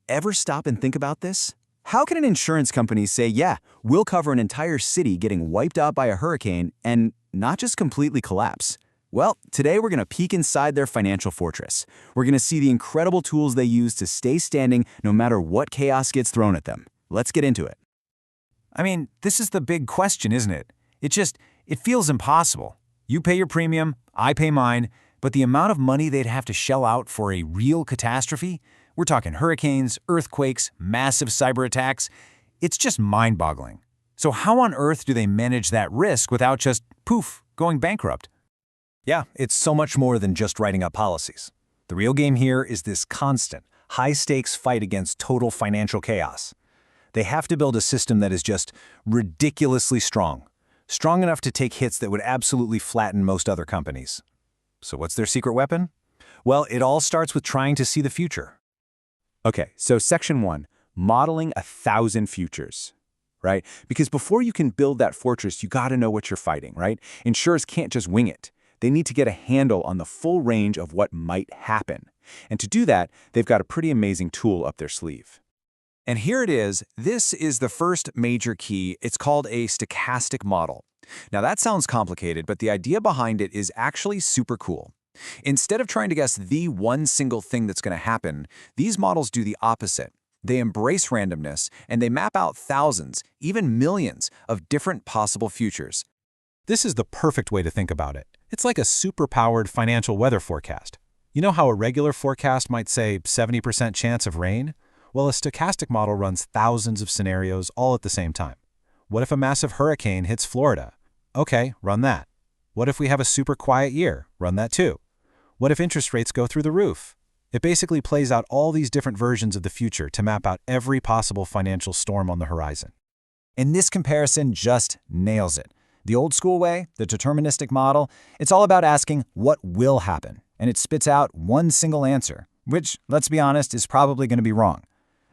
ever stop and think about this? How can an insurance company say, yeah, we'll cover an entire city getting wiped out by a hurricane and not just completely collapse? Well, today we're going to peek inside their financial fortress. We're going to see the incredible tools they use to stay standing no matter what chaos gets thrown at them. Let's get into it. I mean, this is the big question, isn't it? It feels impossible. You pay your premium, I pay mine, but the amount of money they'd have to shell out for a real catastrophe, we're talking hurricanes, earthquakes, massive cyber attacks, it's just mind-boggling. So how on earth do they manage that risk without just, poof, going bankrupt? Yeah, it's so much more than just writing up policies. The real game here is this constant, high-stakes fight against total financial chaos. They have to build a system that is just ridiculously strong enough to take hits that would absolutely flatten most other companies. So what's their secret weapon? Well, it all starts with trying to see the future. Okay, so Section 1, modeling 1,000 futures, right? Because before you can build that fortress, you got to know what you're fighting, right? Insurers can't just wing it. They need to get a handle on the full range of what might happen. And to do that, they've got a pretty amazing tool up their sleeve. And here it is. This is the first major key. It's called a stochastic model. Now that sounds complicated, but the idea behind it is actually super cool. Instead of trying to guess the one single thing that's going to happen, these models do the opposite. They embrace randomness, and they map out thousands, even millions, of different possible futures. This is the perfect way to think about it. It's like a super-powered financial weather forecast. You know how a regular forecast might say 70% chance of rain? Well, a stochastic model runs thousands of scenarios all at the same time. What if a massive hurricane hits Florida? Okay, run that. What if we have a super quiet year? Run that too. What if interest rates go through the roof? It basically plays out all these different versions of the future to map out every possible financial storm on the horizon. And this comparison just nails it. The old school way, the deterministic model, it's all about asking what will happen, and it spits out one single answer, which, let's be honest, is probably going to be wrong.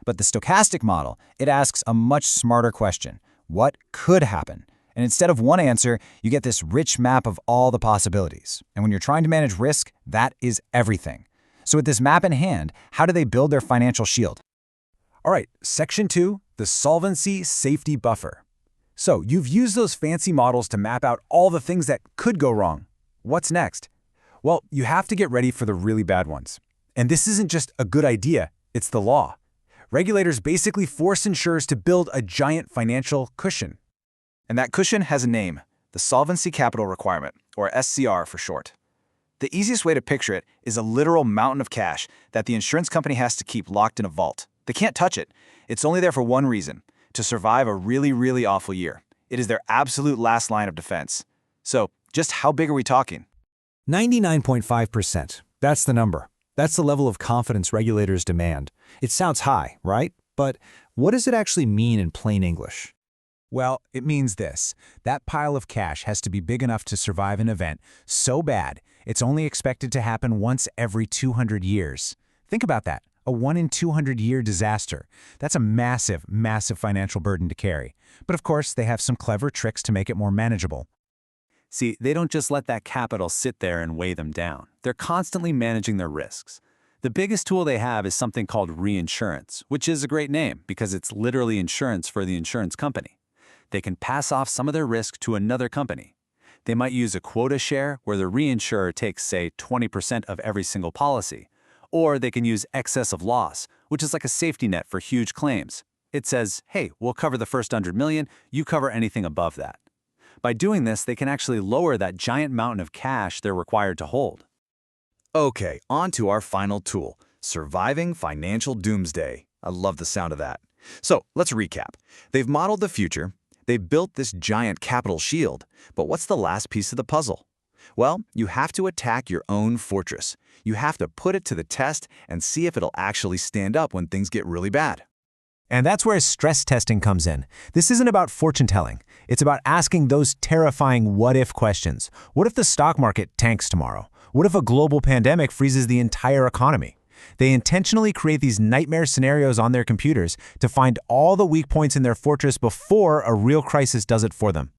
But the stochastic model, it asks a much smarter question. What could happen? And instead of one answer, you get this rich map of all the possibilities. And when you're trying to manage risk, that is everything. So with this map in hand, how do they build their financial shield? All right, Section 2, the solvency safety buffer. So you've used those fancy models to map out all the things that could go wrong. What's next? Well, you have to get ready for the really bad ones. And this isn't just a good idea, it's the law. Regulators basically force insurers to build a giant financial cushion. And that cushion has a name, the Solvency Capital Requirement, or SCR for short. The easiest way to picture it is a literal mountain of cash that the insurance company has to keep locked in a vault. They can't touch it. It's only there for one reason, to survive a really, really awful year. It is their absolute last line of defense. So, just how big are we talking? 99.5%. That's the number. That's the level of confidence regulators demand. It sounds high, right? But what does it actually mean in plain English? Well, it means this. That pile of cash has to be big enough to survive an event so bad, it's only expected to happen once every 200 years. Think about that. A 1 in 200-year disaster. That's a massive, massive financial burden to carry. But of course, they have some clever tricks to make it more manageable. See, they don't just let that capital sit there and weigh them down. They're constantly managing their risks. The biggest tool they have is something called reinsurance, which is a great name because it's literally insurance for the insurance company. They can pass off some of their risk to another company. They might use a quota share where the reinsurer takes, say, 20% of every single policy. Or they can use excess of loss, which is like a safety net for huge claims. It says, hey, we'll cover the first 100 million, you cover anything above that. By doing this, they can actually lower that giant mountain of cash they're required to hold. Okay, on to our final tool, surviving financial doomsday. I love the sound of that. So let's recap. They've modeled the future, they've built this giant capital shield, but what's the last piece of the puzzle? Well, you have to attack your own fortress. You have to put it to the test and see if it'll actually stand up when things get really bad. And that's where stress testing comes in. This isn't about fortune telling. It's about asking those terrifying what-if questions. What if the stock market tanks tomorrow? What if a global pandemic freezes the entire economy? They intentionally create these nightmare scenarios on their computers to find all the weak points in their fortress before a real crisis does it for them.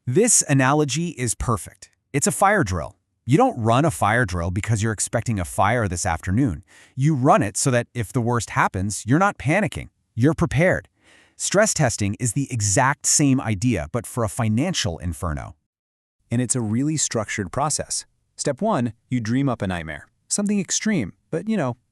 This analogy is perfect. It's a fire drill. You don't run a fire drill because you're expecting a fire this afternoon. You run it so that if the worst happens, you're not panicking. You're prepared. Stress testing is the exact same idea, but for a financial inferno. And it's a really structured process. Step 1, you dream up a nightmare. Something extreme, but,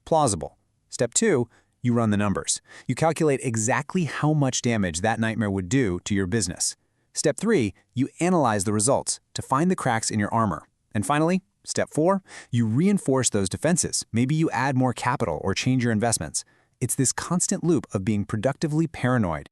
plausible. Step 2, you run the numbers. You calculate exactly how much damage that nightmare would do to your business. Step 3, you analyze the results to find the cracks in your armor. And finally, step 4, you reinforce those defenses. Maybe you add more capital or change your investments. It's this constant loop of being productively paranoid.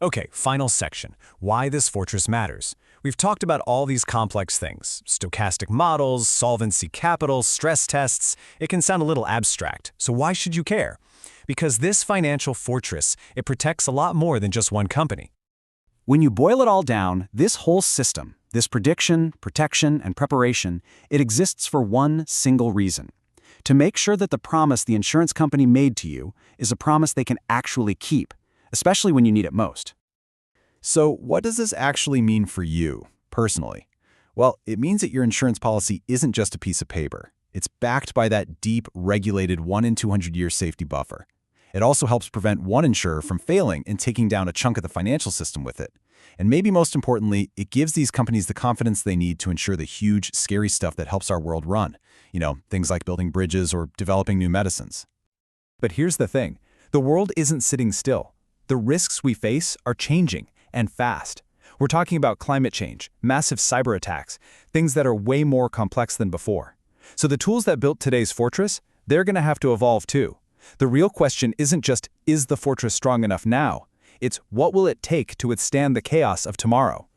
Okay, final section. Why this fortress matters. We've talked about all these complex things. Stochastic models, solvency capital, stress tests. It can sound a little abstract, so why should you care? Because this financial fortress, it protects a lot more than just one company. When you boil it all down, this whole system, this prediction, protection, and preparation, it exists for one single reason: to make sure that the promise the insurance company made to you is a promise they can actually keep, especially when you need it most. So what does this actually mean for you, personally? Well, it means that your insurance policy isn't just a piece of paper. It's backed by that deep, regulated 1 in 200-year safety buffer. It also helps prevent one insurer from failing and taking down a chunk of the financial system with it. And maybe most importantly, it gives these companies the confidence they need to ensure the huge, scary stuff that helps our world run. Things like building bridges or developing new medicines. But here's the thing. The world isn't sitting still. The risks we face are changing, and fast. We're talking about climate change, massive cyber attacks, things that are way more complex than before. So the tools that built today's fortress, they're going to have to evolve too. The real question isn't just, is the fortress strong enough now? It's what will it take to withstand the chaos of tomorrow?